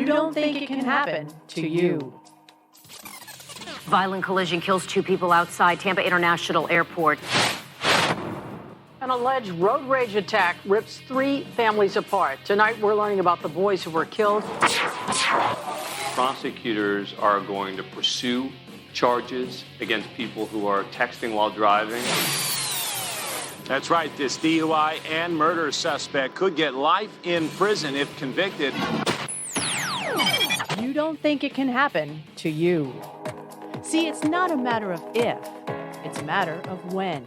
don't think it can happen to you. Violent collision kills 2 people outside Tampa International Airport. An alleged road rage attack rips 3 families apart. Tonight, we're learning about the boys who were killed. Prosecutors are going to pursue charges against people who are texting while driving. That's right. This DUI and murder suspect could get life in prison if convicted. You don't think it can happen to you. See, it's not a matter of if, it's a matter of when.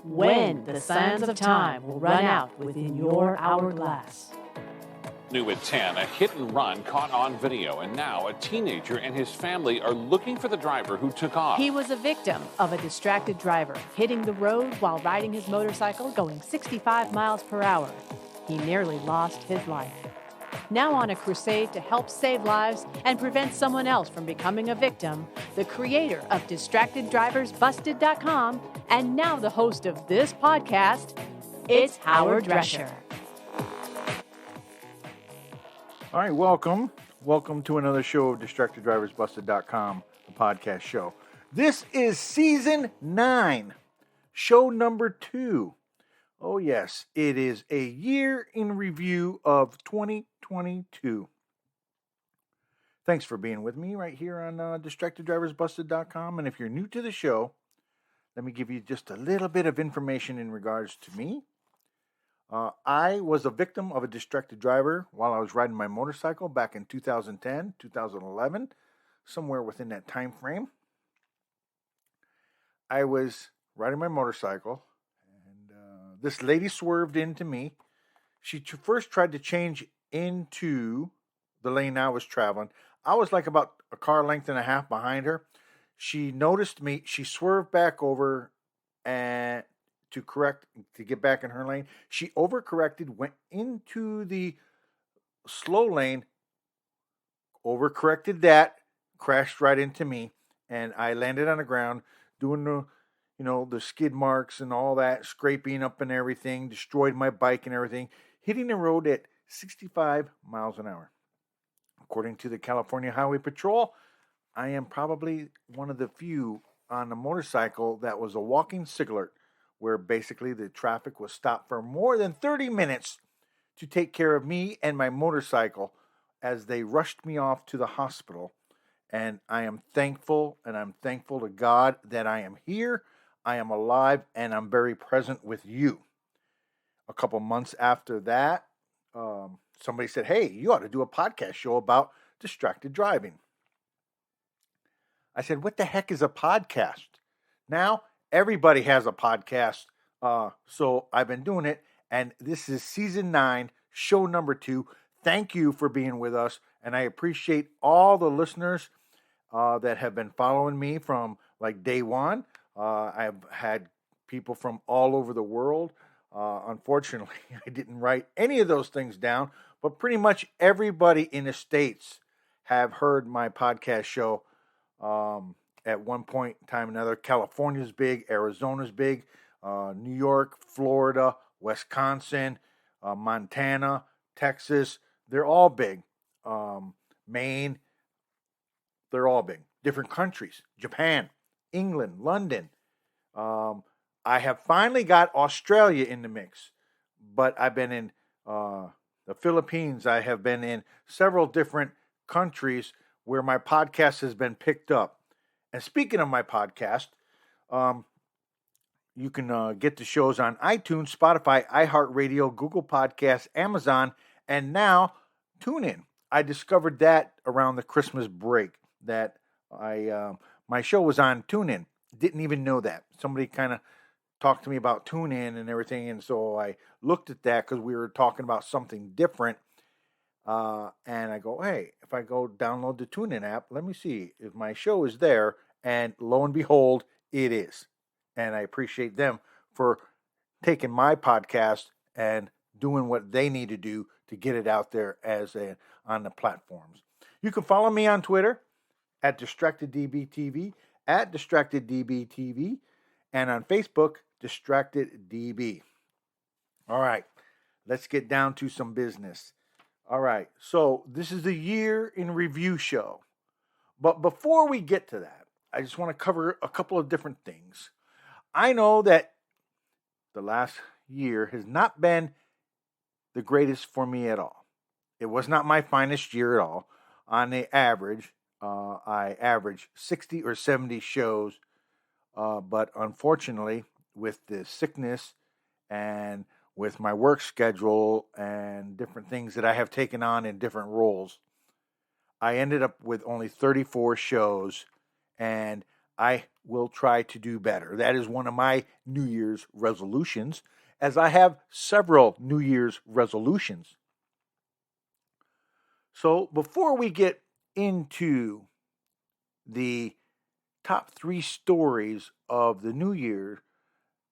When the sands of time will run out within your hourglass. New at 10, a hit and run caught on video, and now a teenager and his family are looking for the driver who took off. He was a victim of a distracted driver hitting the road while riding his motorcycle going 65 miles per hour. He nearly lost his life. Now on a crusade to help save lives and prevent someone else from becoming a victim, the creator of DistractedDriversBusted.com and now the host of this podcast, it's Howard Drescher. All right, welcome. Welcome to another show of DistractedDriversBusted.com, the podcast show. This is Season 9, show number 2. Oh, yes, it is a year in review of 2022. Thanks for being with me right here on DistractedDriversBusted.com. And if you're new to the show, let me give you just a little bit of information in regards to me. I was a victim of a distracted driver while I was riding my motorcycle back in 2010, 2011, somewhere within that time frame. I was riding my motorcycle, and this lady swerved into me. She first tried to change into the lane I was traveling. I was like about a car length and a half behind her. She noticed me. She swerved back over and to get back in her lane. She overcorrected, went into the slow lane, overcorrected that, crashed right into me, and I landed on the ground doing the skid marks and all that, scraping up and everything, destroyed my bike and everything, hitting the road at 65 miles an hour. According to the California Highway Patrol, I am probably one of the few on a motorcycle that was a walking cigarette, where basically the traffic was stopped for more than 30 minutes to take care of me and my motorcycle as they rushed me off to the hospital. And I am thankful, and I'm thankful to God that I am here, I am alive, and I'm very present with you. A couple months after that, somebody said, hey, you ought to do a podcast show about distracted driving. I said, what the heck is a podcast? Now, everybody has a podcast, so I've been doing it, and this is Season 9, show number 2. Thank you for being with us, and I appreciate all the listeners that have been following me from like day one. I've had people from all over the world. Unfortunately, I didn't write any of those things down, but pretty much everybody in the States have heard my podcast show at one point in time or another. California's big, Arizona's big, New York, Florida, Wisconsin, Montana, Texas, they're all big. Maine, they're all big. Different countries, Japan, England, London. I have finally got Australia in the mix, but I've been in the Philippines. I have been in several different countries where my podcast has been picked up. And speaking of my podcast, you can get the shows on iTunes, Spotify, iHeartRadio, Google Podcasts, Amazon, and now TuneIn. I discovered that around the Christmas break that my show was on TuneIn. Didn't even know that. Somebody kind of talked to me about TuneIn and everything, and so I looked at that because we were talking about something different. And I go, hey, if I go download the TuneIn app, let me see if my show is there. And lo and behold, it is. And I appreciate them for taking my podcast and doing what they need to do to get it out there on the platforms. You can follow me on Twitter at DistractedDBTV, at DistractedDBTV, and on Facebook, DistractedDB. All right, let's get down to some business. All right, so this is the year in review show. But before we get to that, I just want to cover a couple of different things. I know that the last year has not been the greatest for me at all. It was not my finest year at all. On the average, I averaged 60 or 70 shows, but unfortunately, with the sickness and with my work schedule and different things that I have taken on in different roles, I ended up with only 34 shows, and I will try to do better. That is one of my New Year's resolutions, as I have several New Year's resolutions. So before we get into the top 3 stories of the new year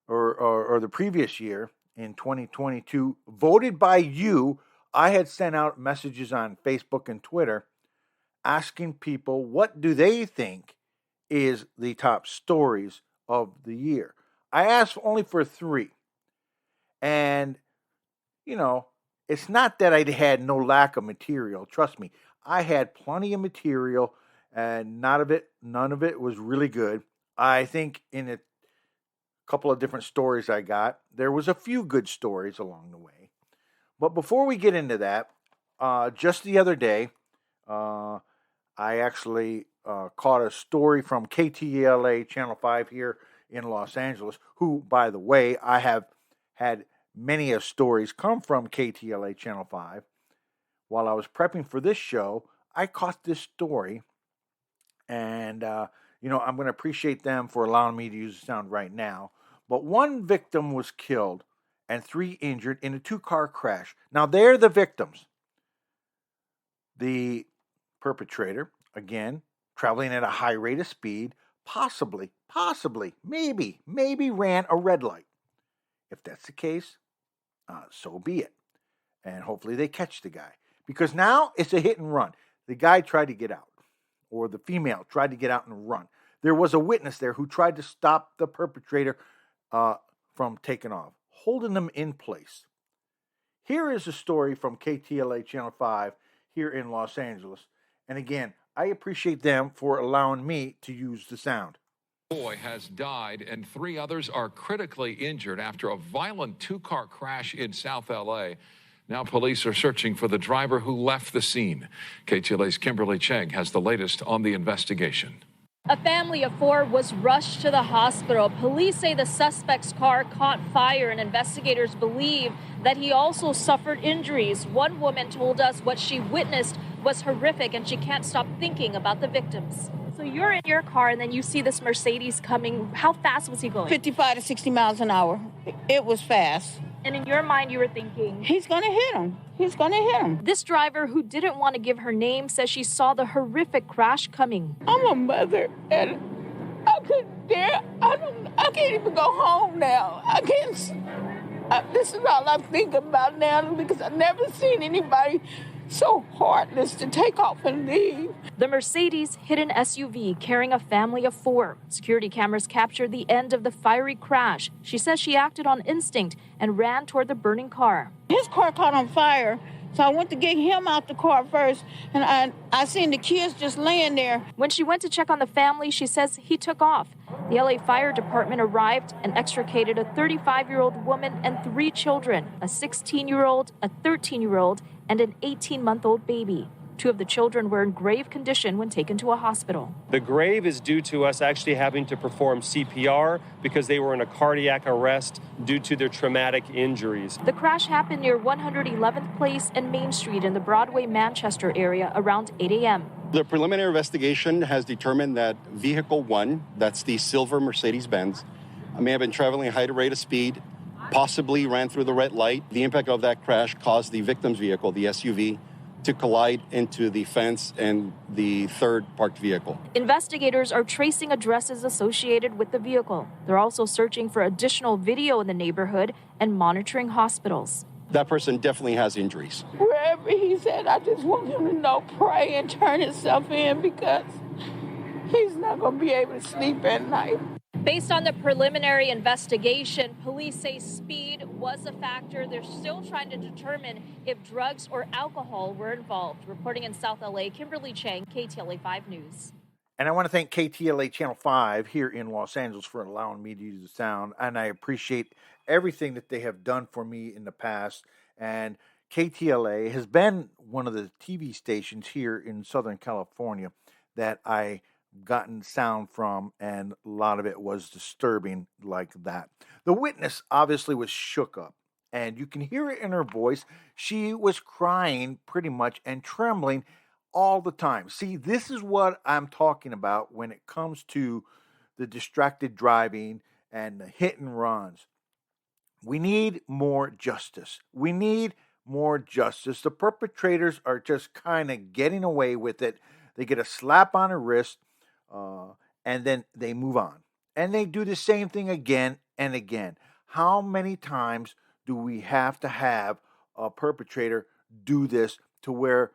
or the previous year in 2022, voted by you, I had sent out messages on Facebook and Twitter asking people what do they think is the top stories of the year. I asked only for 3. And, it's not that I had no lack of material. Trust me, I had plenty of material, and none of it was really good. I think in a couple of different stories I got, there was a few good stories along the way. But before we get into that, just the other day, I actually caught a story from KTLA Channel 5 here in Los Angeles, who, by the way, I have had many of stories come from KTLA Channel 5. While I was prepping for this show, I caught this story, and, I'm going to appreciate them for allowing me to use the sound right now. But 1 victim was killed and 3 injured in a 2-car crash. Now, they're the victims. The perpetrator, again, traveling at a high rate of speed, possibly, maybe ran a red light. If that's the case, so be it. And hopefully they catch the guy. Because now it's a hit and run. The guy tried to get out, or the female tried to get out and run. There was a witness there who tried to stop the perpetrator from taking off, holding them in place. Here is a story from KTLA Channel 5 here in Los Angeles. And again, I appreciate them for allowing me to use the sound. Boy has died and 3 others are critically injured after a violent 2-car crash in South LA. Now police are searching for the driver who left the scene. KTLA's Kimberly Cheng has the latest on the investigation. A family of 4 was rushed to the hospital. Police say the suspect's car caught fire, and investigators believe that he also suffered injuries. One woman told us what she witnessed was horrific, and she can't stop thinking about the victims. So you're in your car, and then you see this Mercedes coming. How fast was he going? 55 to 60 miles an hour. It was fast. And in your mind, you were thinking, he's going to hit him. He's going to hit him. This driver, who didn't want to give her name, says she saw the horrific crash coming. I'm a mother, and I couldn't dare. I can't even go home now. I can't. This is all I think about now, because I've never seen anybody so heartless to take off and leave. The Mercedes hit an SUV carrying a family of 4. Security cameras captured the end of the fiery crash. She says she acted on instinct and ran toward the burning car. His car caught on fire, so I went to get him out the car first, and I seen the kids just laying there. When she went to check on the family, she says he took off. The LA Fire Department arrived and extricated a 35-year-old woman and 3 children, a 16-year-old, a 13-year-old, and an 18-month-old baby. 2 of the children were in grave condition when taken to a hospital. The grave is due to us actually having to perform CPR because they were in a cardiac arrest due to their traumatic injuries. The crash happened near 111th Place and Main Street in the Broadway, Manchester area around 8 a.m. The preliminary investigation has determined that Vehicle 1, that's the silver Mercedes-Benz, may have been traveling at a high rate of speed, possibly ran through the red light. The impact of that crash caused the victim's vehicle, the SUV, to collide into the fence and the third parked vehicle. Investigators are tracing addresses associated with the vehicle. They're also searching for additional video in the neighborhood and monitoring hospitals. That person definitely has injuries. Wherever he's at, I just want him to know, pray and turn himself in, because he's not going to be able to sleep at night. Based on the preliminary investigation, police say speed was a factor. They're still trying to determine if drugs or alcohol were involved. Reporting in South LA, Kimberly Chang, KTLA 5 News. And I want to thank KTLA Channel 5 here in Los Angeles for allowing me to use the sound. And I appreciate everything that they have done for me in the past. And KTLA has been one of the TV stations here in Southern California that I gotten sound from, and a lot of it was disturbing like that. The witness obviously was shook up, and you can hear it in her voice. She was crying pretty much and trembling all the time. See, this is what I'm talking about when it comes to the distracted driving and the hit and runs. We need more justice. We need more justice. The perpetrators are just kind of getting away with it. They get a slap on the wrist, and then they move on. And they do the same thing again and again. How many times do we have to have a perpetrator do this to where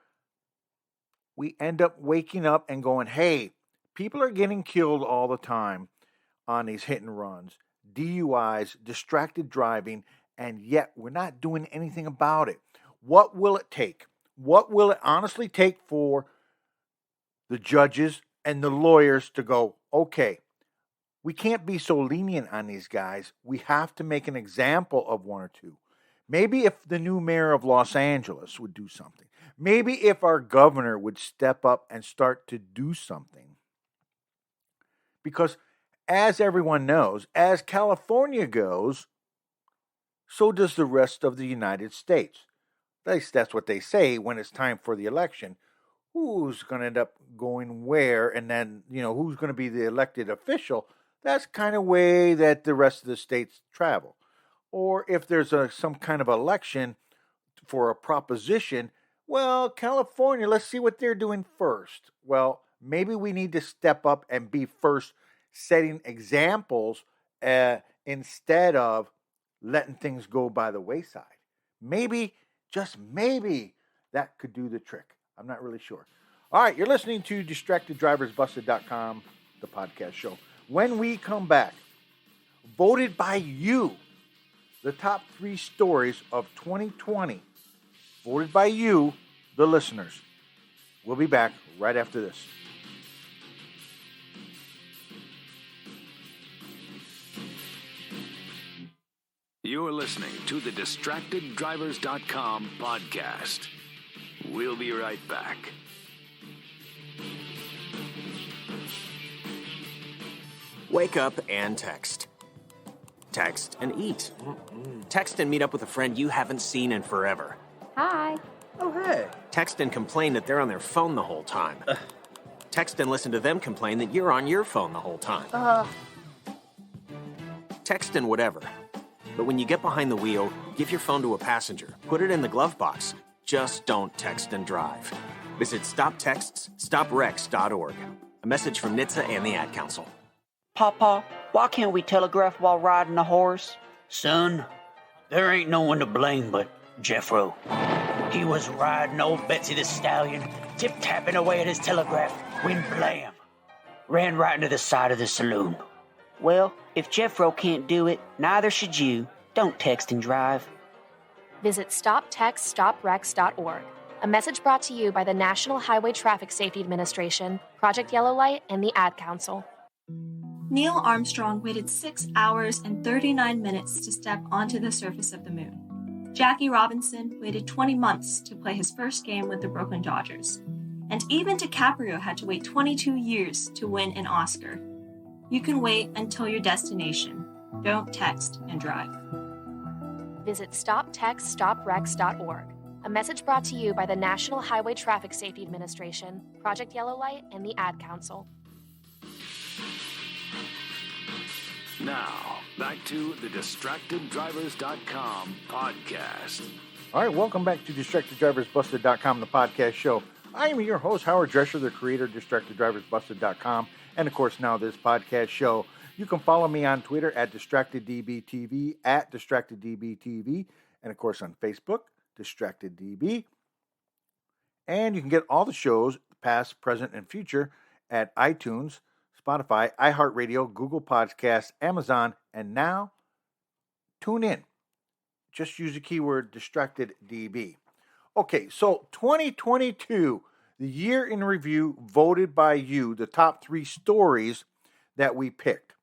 we end up waking up and going, hey, people are getting killed all the time on these hit and runs, DUIs, distracted driving, and yet we're not doing anything about it. What will it take? What will it honestly take for the judges and the lawyers to go, okay, we can't be so lenient on these guys. We have to make an example of one or two. Maybe if the new mayor of Los Angeles would do something. Maybe if our governor would step up and start to do something. Because as everyone knows, as California goes, so does the rest of the United States. At least that's what they say when it's time for the election. Who's going to end up going where, and then, who's going to be the elected official? That's kind of way that the rest of the states travel. Or if there's some kind of election for a proposition, well, California, let's see what they're doing first. Well, maybe we need to step up and be first, setting examples instead of letting things go by the wayside. Maybe, just maybe, that could do the trick. I'm not really sure. All right, you're listening to DistractedDriversBusted.com, the podcast show. When we come back, voted by you, the top 3 stories of 2020, voted by you, the listeners. We'll be back right after this. You're listening to the DistractedDrivers.com podcast. We'll be right back. Wake up and text. Text and eat. Text and meet up with a friend you haven't seen in forever. Hi. Oh, hey. Text and complain that they're on their phone the whole time. Text and listen to them complain that you're on your phone the whole time. Text and whatever. But when you get behind the wheel, give your phone to a passenger. Put it in the glove box. Just don't text and drive. Visit StopTextsStopWrecks.org. A message from NHTSA and the Ad Council. Papa, why can't we telegraph while riding a horse? Son, there ain't no one to blame but Jeffro. He was riding old Betsy the Stallion, tip-tapping away at his telegraph, when blam! Ran right into the side of the saloon. Well, if Jeffro can't do it, neither should you. Don't text and drive. Visit StopTextsStopWrecks.org. A message brought to you by the National Highway Traffic Safety Administration, Project Yellow Light, and the Ad Council. Neil Armstrong waited 6 hours and 39 minutes to step onto the surface of the moon. Jackie Robinson waited 20 months to play his first game with the Brooklyn Dodgers. And even DiCaprio had to wait 22 years to win an Oscar. You can wait until your destination. Don't text and drive. Visit StopTextsStopWrecks.org. A message brought to you by the National Highway Traffic Safety Administration, Project Yellow Light, and the Ad Council. Now, back to the DistractedDrivers.com podcast. All right, welcome back to DistractedDriversBusted.com, the podcast show. I am your host, Howard Drescher, the creator of DistractedDriversBusted.com, and of course now this podcast show. You can follow me on Twitter at DistractedDBTV, at DistractedDBTV, and of course on Facebook, DistractedDB. And you can get all the shows, past, present, and future, at iTunes, Spotify, iHeartRadio, Google Podcasts, Amazon, and now TuneIn. just use the keyword DistractedDB. Okay, so 2022, the year in review, voted by you, the top 3 stories that we picked.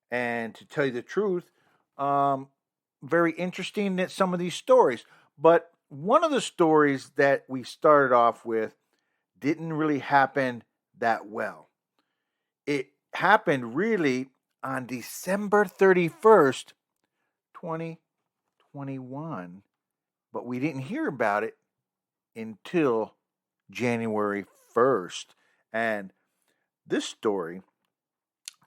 And to tell you the truth, very interesting that some of these stories. But one of the stories that we started off with didn't really happen that well. It happened really on December 31st, 2021, but we didn't hear about it until January 1st. And this story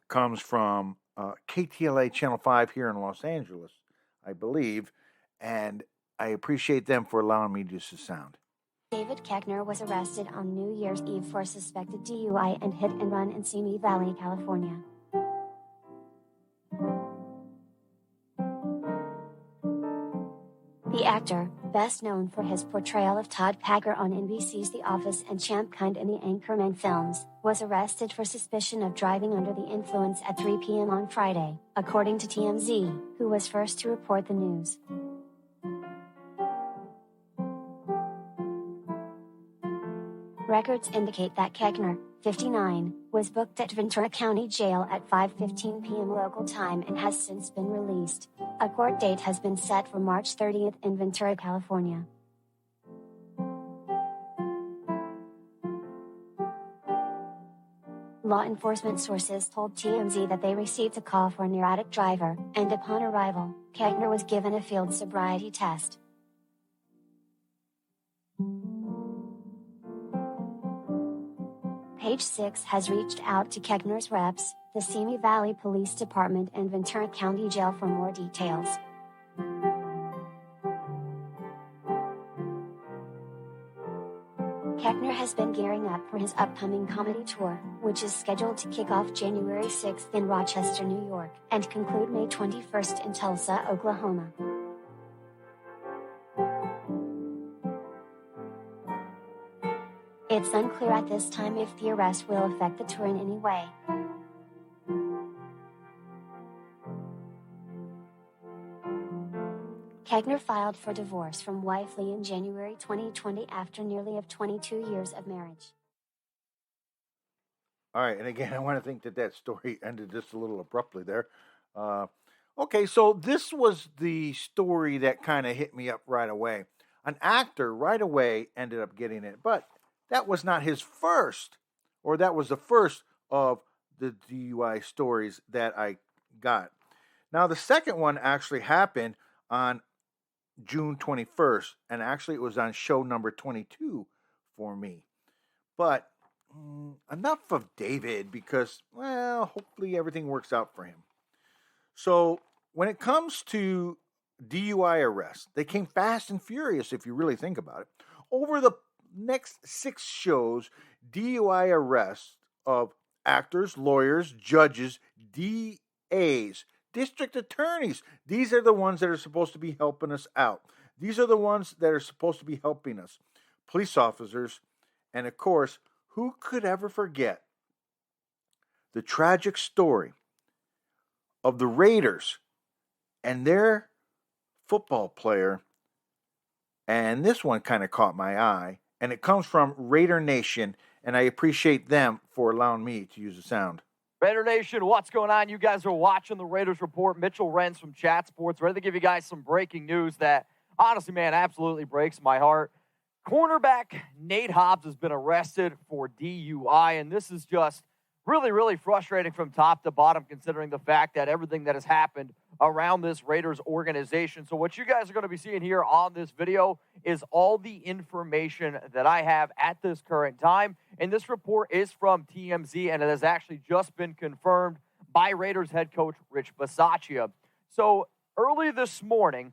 comes from KTLA Channel 5 here in Los Angeles, I believe, and I appreciate them for allowing me to use the sound. David Keckner was arrested on New Year's Eve for suspected DUI and hit and run in Simi Valley, California. The actor, best known for his portrayal of Todd Packer on NBC's The Office and Champ Kind in the Anchorman films, was arrested for suspicion of driving under the influence at 3 p.m. on Friday, according to TMZ, who was first to report the news. Records indicate that Keckner, 59, was booked at Ventura County Jail at 5:15 p.m. local time and has since been released. A court date has been set for March 30th in Ventura, California. Law enforcement sources told TMZ that they received a call for an erratic driver, and upon arrival, Keckner was given a field sobriety test. Page 6 has reached out to Keckner's reps, the Simi Valley Police Department and Ventura County Jail for more details. Keckner has been gearing up for his upcoming comedy tour, which is scheduled to kick off January 6th in Rochester, New York, and conclude May 21st in Tulsa, Oklahoma. It's unclear at this time if the arrest will affect the tour in any way. Keckner filed for divorce from wife Lee in January 2020 after nearly 22 years of marriage. All right, and again, I want to think that story ended just a little abruptly there. Okay, so this was the story that kind of hit me up right away. An actor right away ended up getting it, but that was not his first, or that was the first of the DUI stories that I got. Now, the second one actually happened on June 21st, and actually it was on show number 22 for me. But enough of David, because, well, hopefully everything works out for him. So when it comes to DUI arrests, they came fast and furious if you really think about it. Over the next 6 shows, DUI arrests of actors, lawyers, judges, DAs, district attorneys. These are the ones that are supposed to be helping us out. These are the ones that are supposed to be helping us. Police officers, and of course, who could ever forget the tragic story of the Raiders and their football player? And this one kind of caught my eye. And it comes from Raider Nation, and I appreciate them for allowing me to use the sound. Raider Nation, what's going on? You guys are watching the Raiders Report. Mitchell Renz from Chat Sports, ready to give you guys some breaking news that, honestly, man, absolutely breaks my heart. Cornerback Nate Hobbs has been arrested for DUI, and this is just really, really frustrating from top to bottom, considering the fact that everything that has happened around this Raiders organization. So what you guys are going to be seeing here on this video is all the information that I have at this current time. And this report is from TMZ, and it has actually just been confirmed by Raiders head coach Rich Bisaccia. So early this morning,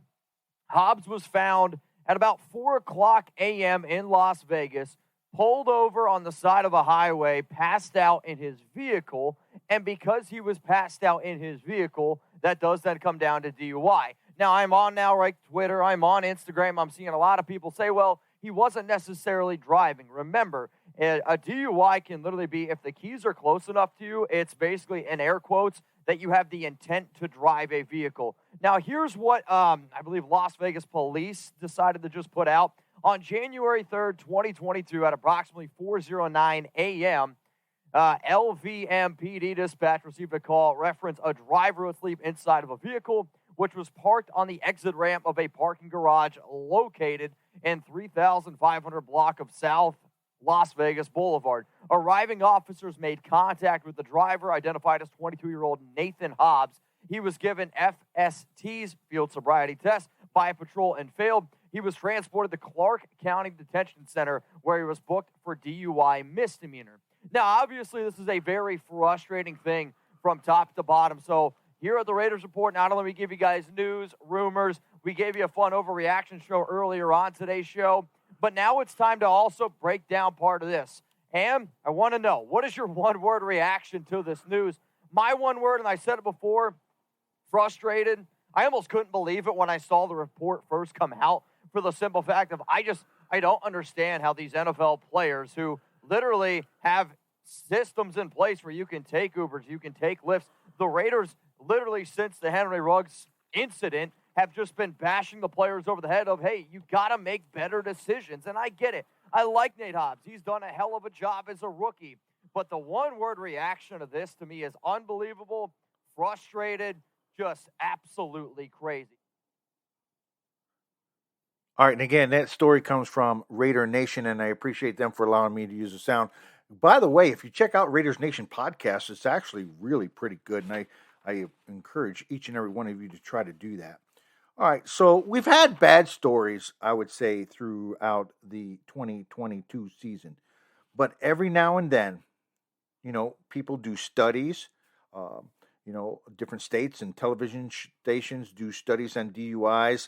Hobbs was found at about 4 o'clock a.m. in Las Vegas, pulled over on the side of a highway, passed out in his vehicle, and because he was passed out in his vehicle, that does then come down to DUI. Now, I'm on Twitter, I'm on Instagram, I'm seeing a lot of people say, well, he wasn't necessarily driving. Remember, A DUI can literally be, if the keys are close enough to you, it's basically, in air quotes, that you have the intent to drive a vehicle. Now, here's what I believe Las Vegas police decided to just put out. On January 3rd, 2022, at approximately 4:09 a.m., LVMPD dispatch received a call reference a driver asleep inside of a vehicle, which was parked on the exit ramp of a parking garage located in 3,500 block of South Las Vegas Boulevard. Arriving officers made contact with the driver, identified as 22-year-old Nathan Hobbs. He was given FST's field sobriety test by a patrol and failed. He was transported to Clark County Detention Center, where he was booked for DUI misdemeanor. Now, obviously, this is a very frustrating thing from top to bottom. So here at the Raiders Report, not only we give you guys news, rumors, we gave you a fun overreaction show earlier on today's show, but now it's time to also break down part of this. And I want to know, what is your one-word reaction to this news? My one word, and I said it before, frustrated. I almost couldn't believe it when I saw the report first come out, for the simple fact of I don't understand how these NFL players who literally have systems in place where you can take Ubers, you can take Lyfts. The Raiders, literally since the Henry Ruggs incident, have just been bashing the players over the head of, hey, you got to make better decisions. And I get it. I like Nate Hobbs. He's done a hell of a job as a rookie. But the one-word reaction of this to me is unbelievable, frustrated, just absolutely crazy. All right, and again, that story comes from Raider Nation, and I appreciate them for allowing me to use the sound. By the way, if you check out Raiders Nation podcast, it's actually really pretty good, and I encourage each and every one of you to try to do that. All right, so we've had bad stories, I would say, throughout the 2022 season. But every now and then, people do studies. Different states and television stations do studies on DUIs.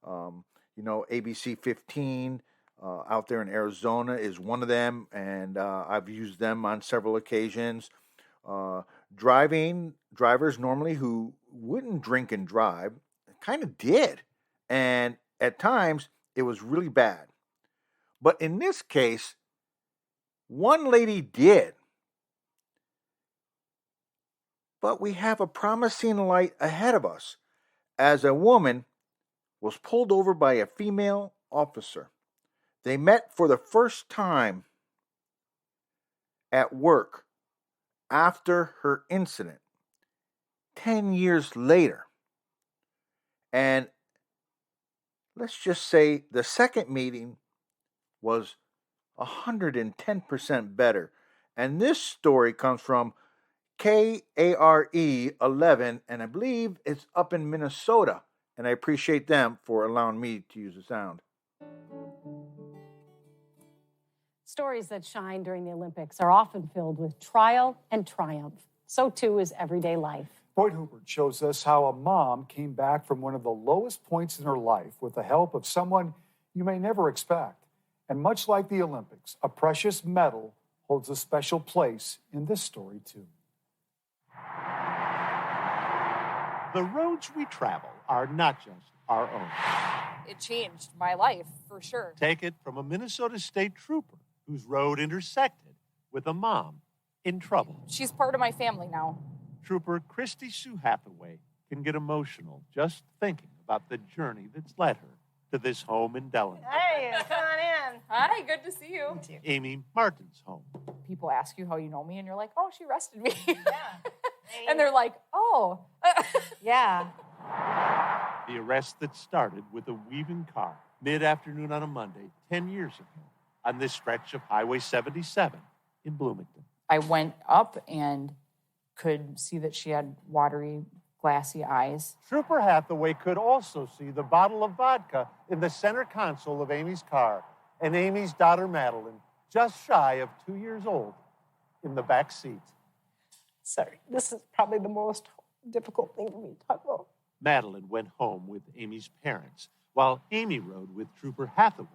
ABC 15 out there in Arizona is one of them, and I've used them on several occasions. Drivers normally who wouldn't drink and drive kind of did, and at times it was really bad. But in this case, one lady did. But we have a promising light ahead of us, as a woman was pulled over by a female officer. They met for the first time at work after her incident 10 years later. And let's just say the second meeting was 110% better. And this story comes from KARE 11, and I believe it's up in Minnesota. And I appreciate them for allowing me to use the sound. Stories that shine during the Olympics are often filled with trial and triumph. So too is everyday life. Boyd Hubert shows us how a mom came back from one of the lowest points in her life with the help of someone you may never expect. And much like the Olympics, a precious medal holds a special place in this story too. The roads we travel are not just our own. It changed my life, for sure. Take it from a Minnesota State trooper whose road intersected with a mom in trouble. She's part of my family now. Trooper Christy Sue Hathaway can get emotional just thinking about the journey that's led her to this home in Delaware. Hey, come on in. Hi, good to see you. Amy Martin's home. People ask you how you know me, and you're like, oh, she arrested me. Yeah. And they're like, oh. Yeah. The arrest that started with a weaving car mid-afternoon on a Monday 10 years ago on this stretch of Highway 77 in Bloomington. I went up and could see that she had watery, glassy eyes. Trooper Hathaway could also see the bottle of vodka in the center console of Amy's car, and Amy's daughter, Madeline, just shy of 2 years old, in the back seat. Sorry, this is probably the most difficult thing for me to talk about. Madeline went home with Amy's parents, while Amy rode with Trooper Hathaway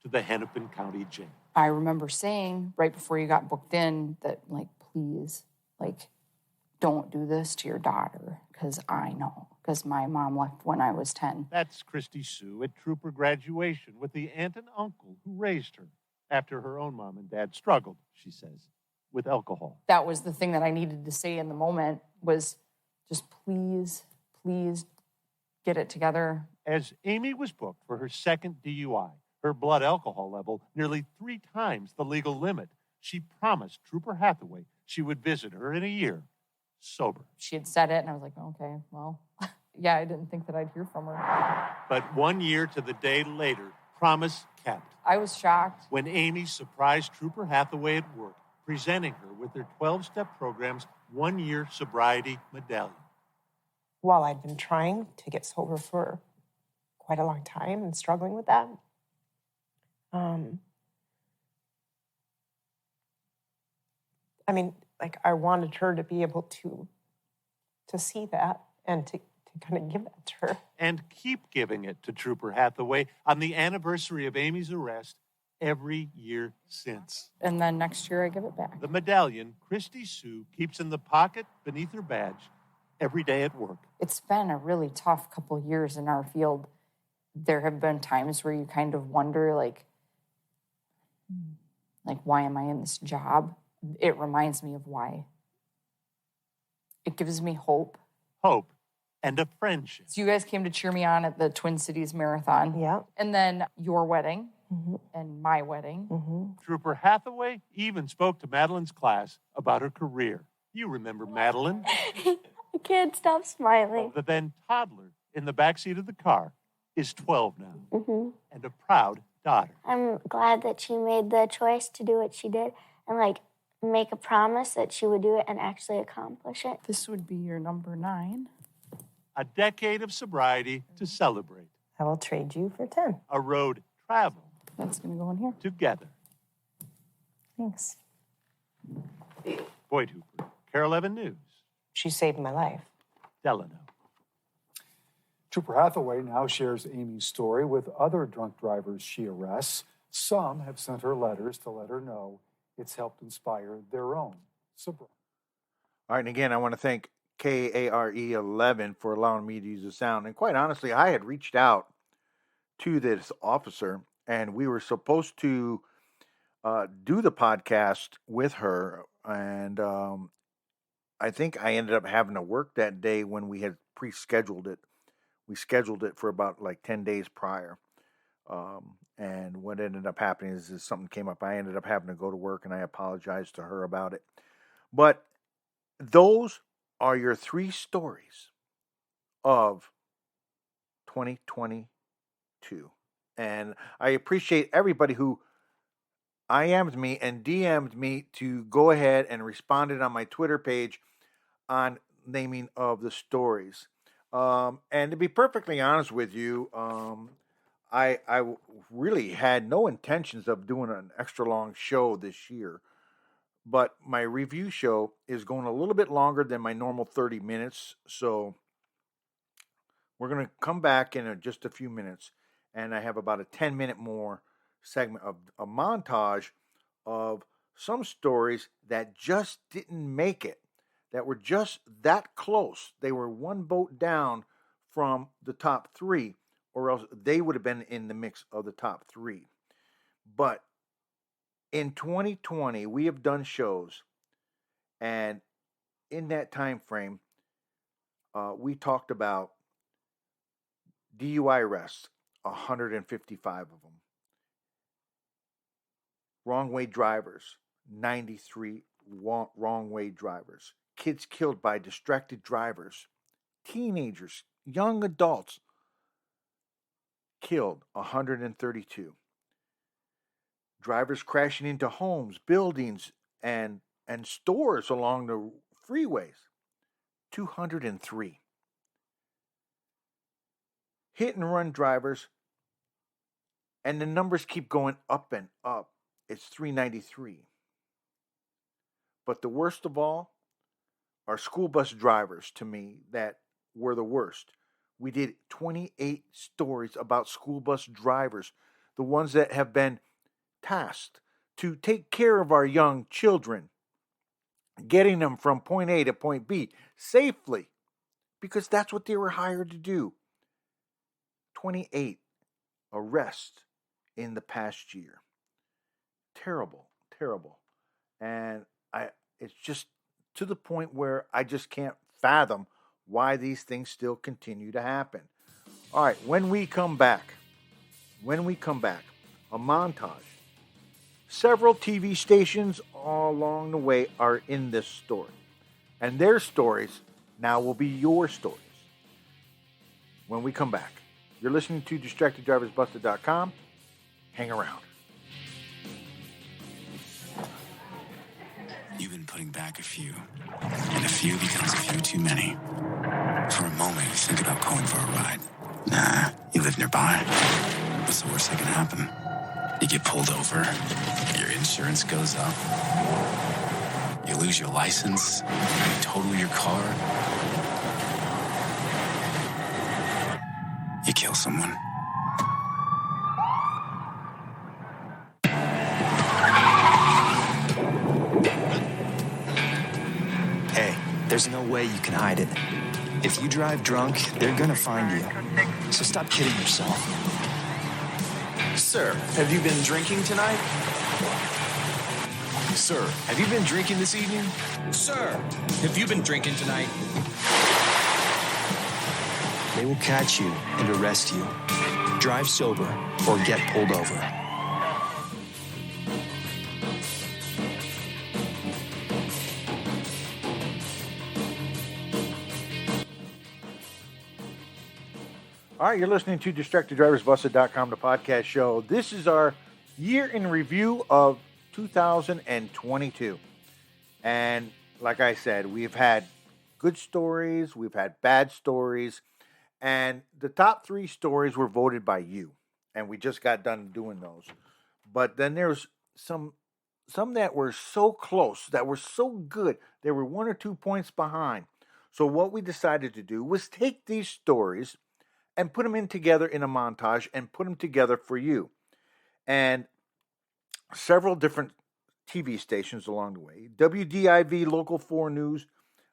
to the Hennepin County Jail. I remember saying right before you got booked in that, please, don't do this to your daughter, because I know, because my mom left when I was 10. That's Christy Sue at Trooper graduation with the aunt and uncle who raised her. after her own mom and dad struggled, she says, with alcohol. That was the thing that I needed to say in the moment was just please get it together. As Amy was booked for her second DUI, her blood alcohol level nearly 3 times the legal limit, she promised Trooper Hathaway she would visit her in a year, sober. She had said it, and I was like, okay, well, yeah, I didn't think that I'd hear from her. But 1 year to the day later, promise kept. I was shocked. When Amy surprised Trooper Hathaway at work, presenting her with their 12-step program's 1-year sobriety medallion. While I'd been trying to get sober for quite a long time and struggling with that, I mean, like, I wanted her to be able to see that and to kind of give that to her. And keep giving it to Trooper Hathaway on the anniversary of Amy's arrest every year since. And then next year I give it back. The medallion Christy Sue keeps in the pocket beneath her badge every day at work. It's been a really tough couple years in our field. There have been times where you kind of wonder, like, why am I in this job? It reminds me of why. It gives me hope. Hope and a friendship. So you guys came to cheer me on at the Twin Cities Marathon. Yeah. And then your wedding and my wedding. Trooper Hathaway even spoke to Madeline's class about her career. You remember Madeline? I can't stop smiling. The then toddler in the backseat of the car is 12 now and a proud daughter. I'm glad that she made the choice to do what she did and, make a promise that she would do it and actually accomplish it. This would be your number 9. A decade of sobriety to celebrate. I will trade you for 10. A road traveled. That's going to go in here. Together. Thanks. Boyd Hooper, Carol Evan News. She saved my life. Delano. Trooper Hathaway now shares Amy's story with other drunk drivers she arrests. Some have sent her letters to let her know it's helped inspire their own sobriety. All right, and again, I want to thank KARE11 for allowing me to use the sound. And quite honestly, I had reached out to this officer, and we were supposed to do the podcast with her. And I think I ended up having to work that day when we had pre-scheduled it. We scheduled it for about 10 days prior. And what ended up happening is something came up. I ended up having to go to work, and I apologized to her about it. But those are your 3 stories of 2022. And I appreciate everybody who IM'd me and DM'd me to go ahead and responded on my Twitter page on naming of the stories. And to be perfectly honest with you, I really had no intentions of doing an extra long show this year, but my review show is going a little bit longer than my normal 30 minutes. So we're going to come back in just a few minutes, and I have about a 10-minute more segment of a montage of some stories that just didn't make it, that were just that close. They were one vote down from the top 3, or else they would have been in the mix of the top 3. But in 2020, we have done shows, and in that time frame, we talked about DUI arrests, 155 of them. Wrong way drivers, 93 wrong way drivers. Kids killed by distracted drivers. Teenagers, young adults killed, 132. Drivers crashing into homes, buildings, and stores along the freeways, 203. Hit and run drivers, and the numbers keep going up and up. It's 393. But the worst of all are school bus drivers, to me, that were the worst. We did 28 stories about school bus drivers, the ones that have been tasked to take care of our young children, getting them from point A to point B safely, because that's what they were hired to do. 28 arrests in the past year. terrible, terrible. And it's just to the point where I just can't fathom why these things still continue to happen. All right, when we come back, a montage. Several TV stations all along the way are in this story. And their stories now will be your stories. When we come back, you're listening to DistractedDriversBusted.com. Hang around. You've been putting back a few, and a few becomes a few too many. For a moment, you think about going for a ride. Nah, you live nearby. What's the worst that can happen? You get pulled over, your insurance goes up, you lose your license, you total your car, you kill someone. Hey, there's no way you can hide it. If you drive drunk, they're gonna find you. So stop kidding yourself. Sir, have you been drinking tonight? Sir, have you been drinking this evening? Sir, have you been drinking tonight? They will catch you and arrest you. Drive sober or get pulled over. All right, you're listening to DistractedDriversBusted.com, the podcast show. This is our year in review of 2022. And like I said, we've had good stories, we've had bad stories, and the top 3 stories were voted by you. And we just got done doing those. But then there's some that were so close, that were so good, they were 1 or 2 points behind. So what we decided to do was take these stories and put them in together in a montage and put them together for you. And several different TV stations along the way. WDIV Local 4 News,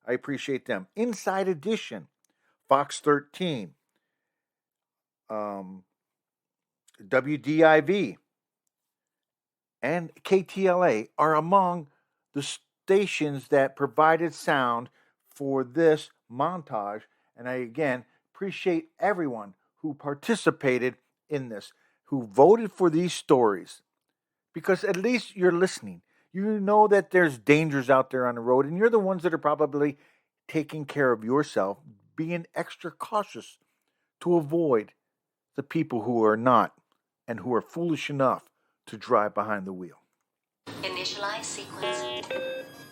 I appreciate them. Inside Edition, Fox 13, WDIV, and KTLA are among the stations that provided sound for this montage. And I, again, appreciate everyone who participated in this, who voted for these stories, because at least you're listening. You know that there's dangers out there on the road, and you're the ones that are probably taking care of yourself, being extra cautious to avoid the people who are not and who are foolish enough to drive behind the wheel. Initialize sequence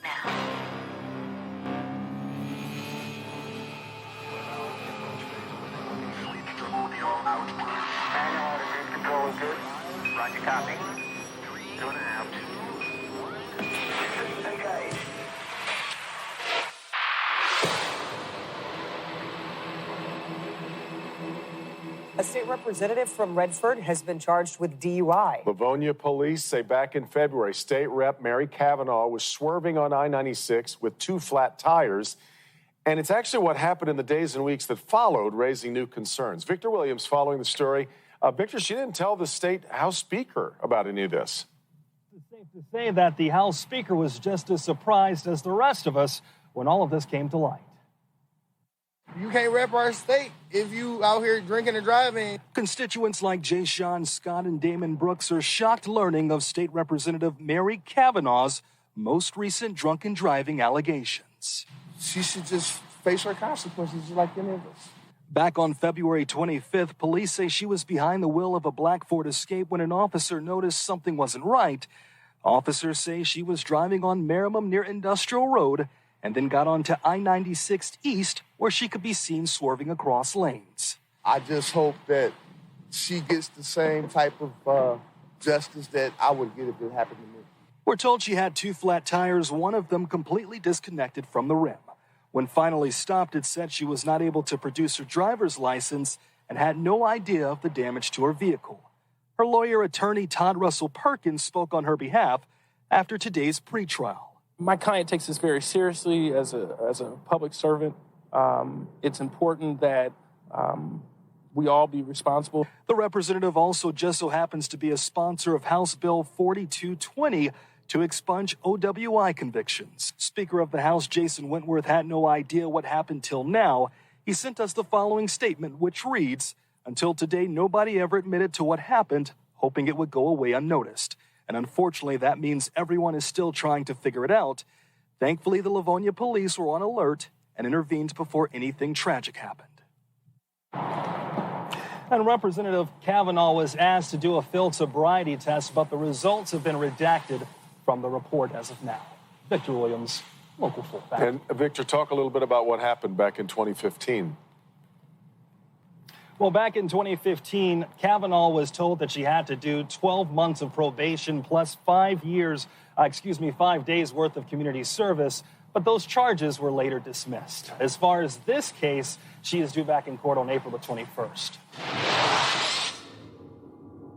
now. Control is good. Roger, copy. 2.5. Engage. A state representative from Redford has been charged with DUI. Livonia police say back in February, State Rep Mary Kavanaugh was swerving on I-96 with 2 flat tires. And it's actually what happened in the days and weeks that followed, raising new concerns. Victor Williams following the story. Victor, she didn't tell the state House Speaker about any of this. It's safe to say that the House Speaker was just as surprised as the rest of us when all of this came to light. You can't rep our state if you out here drinking and driving. Constituents like Jay Sean Scott and Damon Brooks are shocked learning of State Representative Mary Kavanaugh's most recent drunken driving allegations. She should just face her consequences just like any of us. Back on February 25th, police say she was behind the wheel of a black Ford Escape when an officer noticed something wasn't right. Officers say she was driving on Merrimum near Industrial Road and then got onto I-96 East, where she could be seen swerving across lanes. I just hope that she gets the same type of justice that I would get if it happened to me. We're told she had 2 flat tires, one of them completely disconnected from the rim. When finally stopped, it said she was not able to produce her driver's license and had no idea of the damage to her vehicle. Her lawyer, attorney Todd Russell Perkins, spoke on her behalf after today's pretrial. My client takes this very seriously as a public servant. It's important that we all be responsible. The representative also just so happens to be a sponsor of House Bill 4220 to expunge OWI convictions. Speaker of the House Jason Wentworth had no idea what happened till now. He sent us the following statement, which reads, "Until today, nobody ever admitted to what happened, hoping it would go away unnoticed. And unfortunately, that means everyone is still trying to figure it out. Thankfully, the Livonia police were on alert and intervened before anything tragic happened." And Representative Kavanaugh was asked to do a field sobriety test, but the results have been redacted from the report as of now. Victor Williams, Local 4. And Victor, talk a little bit about what happened back in 2015. Well, back in 2015, Kavanaugh was told that she had to do 12 months of probation plus 5 days worth of community service, but those charges were later dismissed. As far as this case, she is due back in court on April the 21st.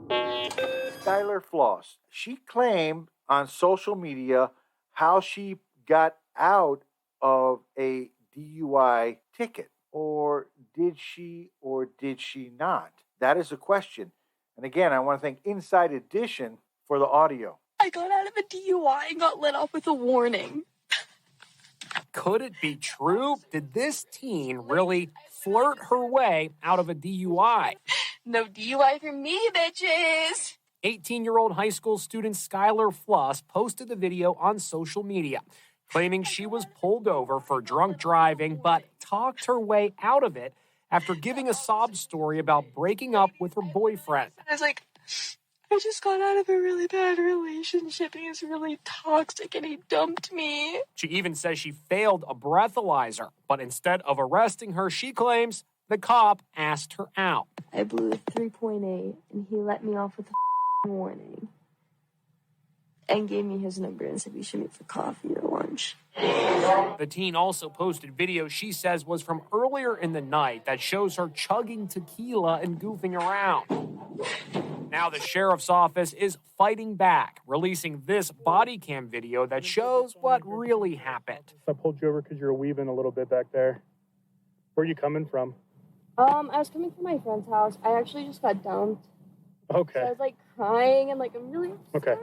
Skylar Floss, she claimed on social media how she got out of a DUI ticket. Or did she not? That is a question. And again, I want to thank Inside Edition for the audio. I got out of a DUI and got let off with a warning. Could it be true? Did this teen really flirt her way out of a DUI? No DUI for me, bitches. 18-year-old high school student Skylar Floss posted the video on social media, claiming she was pulled over for drunk driving, but talked her way out of it after giving a sob story about breaking up with her boyfriend. I was like, I just got out of a really bad relationship and he's really toxic and he dumped me. She even says she failed a breathalyzer, but instead of arresting her, she claims the cop asked her out. I blew a 3.8 and he let me off with a warning. And gave me his number and said we should meet for coffee or lunch. The teen also posted video she says was from earlier in the night that shows her chugging tequila and goofing around. Now the sheriff's office is fighting back, releasing this body cam video that shows what really happened. I pulled you over because you were weaving a little bit back there. Where are you coming from? I was coming from my friend's house. I actually just got dumped. Okay. So I was crying and I'm really upset. Okay.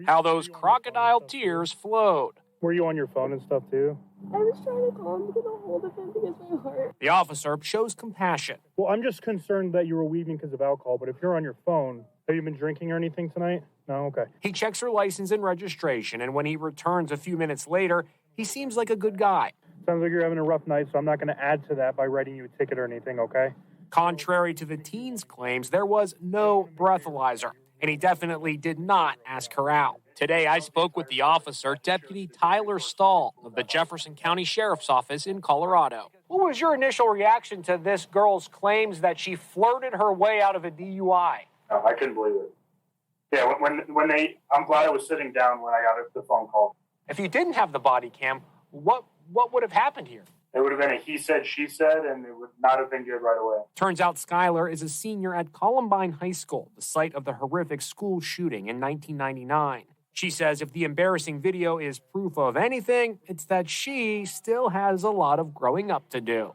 How those crocodile tears flowed. Were you on your phone and stuff too? I was trying to call him to get a hold of him because my heart. The officer shows compassion. Well, I'm just concerned that you were weaving because of alcohol, but if you're on your phone, have you been drinking or anything tonight? No? Okay. He checks her license and registration, and when he returns a few minutes later, he seems like a good guy. Sounds like you're having a rough night, so I'm not going to add to that by writing you a ticket or anything, okay? Contrary to the teen's claims, there was no breathalyzer, and he definitely did not ask her out. Today, I spoke with the officer, Deputy Tyler Stahl of the Jefferson County Sheriff's Office in Colorado. What was your initial reaction to this girl's claims that she flirted her way out of a DUI? Oh, I couldn't believe it. Yeah, I'm glad I was sitting down when I got the phone call. If you didn't have the body cam, what would have happened here? It would have been a he said, she said, and it would not have been good right away. Turns out Skylar is a senior at Columbine High School, the site of the horrific school shooting in 1999. She says if the embarrassing video is proof of anything, it's that she still has a lot of growing up to do.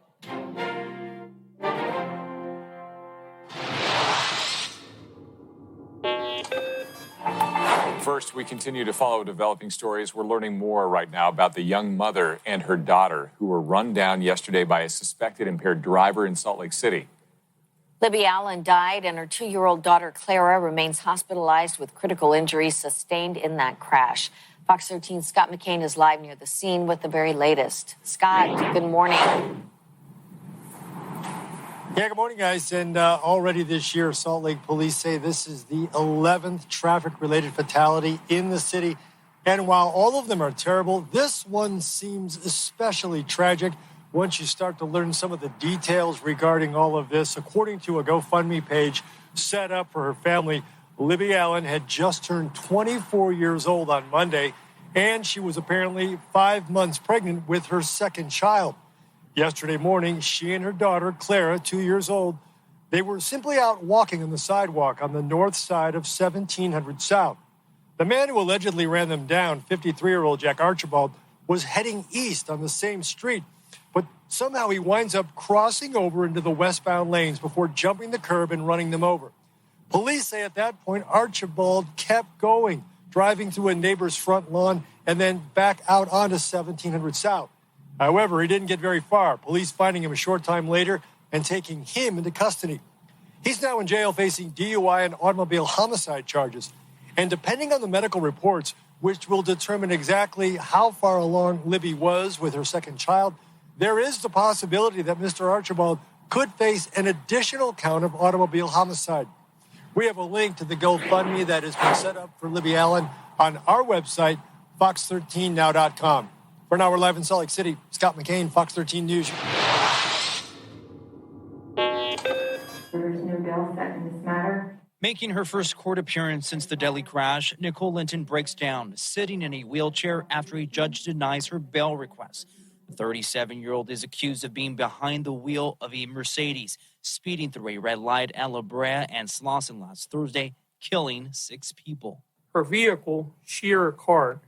First, we continue to follow developing stories. We're learning more right now about the young mother and her daughter who were run down yesterday by a suspected impaired driver in Salt Lake City. Libby Allen died, and her 2-year-old daughter, Clara, remains hospitalized with critical injuries sustained in that crash. Fox 13's Scott McCain is live near the scene with the very latest. Scott, good morning. Yeah, good morning, guys. And already this year, Salt Lake police say this is the 11th traffic-related fatality in the city. And while all of them are terrible, this one seems especially tragic once you start to learn some of the details regarding all of this. According to a GoFundMe page set up for her family, Libby Allen had just turned 24 years old on Monday, and she was apparently 5 months pregnant with her second child. Yesterday morning, she and her daughter, Clara, 2 years old, they were simply out walking on the sidewalk on the north side of 1700 South. The man who allegedly ran them down, 53-year-old Jack Archibald, was heading east on the same street. But but somehow he winds up crossing over into the westbound lanes before jumping the curb and running them over. Police say at that point, Archibald kept going, driving through a neighbor's front lawn and then back out onto 1700 South. However, he didn't get very far, police finding him a short time later and taking him into custody. He's now in jail facing DUI and automobile homicide charges. And depending on the medical reports, which will determine exactly how far along Libby was with her second child, there is the possibility that Mr. Archibald could face an additional count of automobile homicide. We have a link to the GoFundMe that has been set up for Libby Allen on our website, fox13now.com. For an hour live in Salt Lake City, Scott McCain, Fox 13 News. There's no bail set in this matter. Making her first court appearance since the Delhi crash, Nicole Linton breaks down, sitting in a wheelchair after a judge denies her bail request. The 37-year-old is accused of being behind the wheel of a Mercedes, speeding through a red light at La Brea and Slauson last Thursday, killing 6 people. Her vehicle sheared a car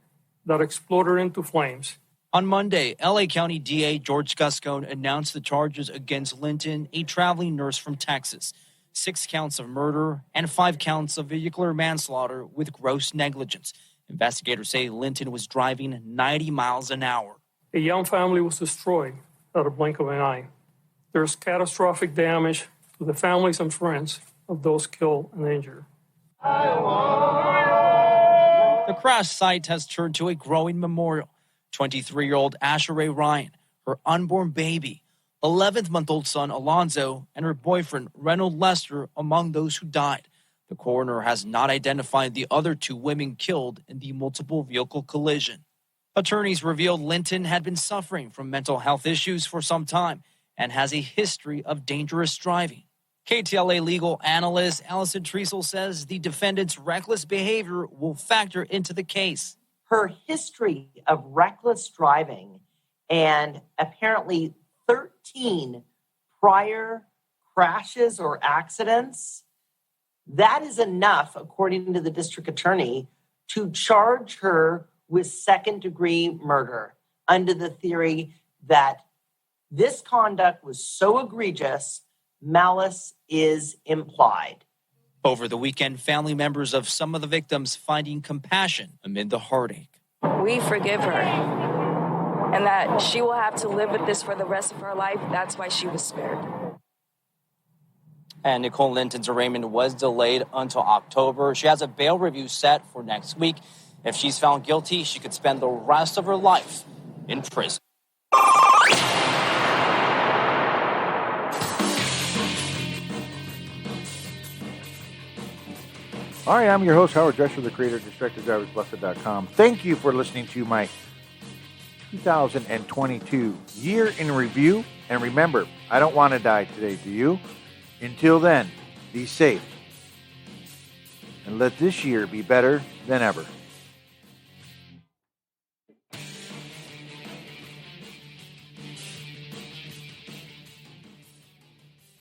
that exploded into flames. On Monday, L.A. County DA George Gascon announced the charges against Linton, a traveling nurse from Texas. 6 counts of murder and 5 counts of vehicular manslaughter with gross negligence. Investigators say Linton was driving 90 miles an hour. A young family was destroyed at a blink of an eye. There's catastrophic damage to the families and friends of those killed and injured. The crash site has turned to a growing memorial. 23-year-old Asher Ray Ryan, her unborn baby, 11th-month-old son Alonzo, and her boyfriend Reynold Lester among those who died. The coroner has not identified the other 2 women killed in the multiple vehicle collision. Attorneys revealed Linton had been suffering from mental health issues for some time and has a history of dangerous driving. KTLA legal analyst Allison Treasel says the defendant's reckless behavior will factor into the case. Her history of reckless driving and apparently 13 prior crashes or accidents, that is enough, according to the district attorney, to charge her with second-degree murder under the theory that this conduct was so egregious, malice is implied. Over the weekend, family members of some of the victims finding compassion amid the heartache. We forgive her, and that she will have to live with this for the rest of her life. That's why she was spared. And Nicole Linton's arraignment was delayed until October. She has a bail review set for next week. If she's found guilty, she could spend the rest of her life in prison. All right, I'm your host, Howard Drescher, the creator of DistractedDriversBlessed.com. Thank you for listening to my 2022 year in review. And remember, I don't want to die today, do you? Until then, be safe. And let this year be better than ever.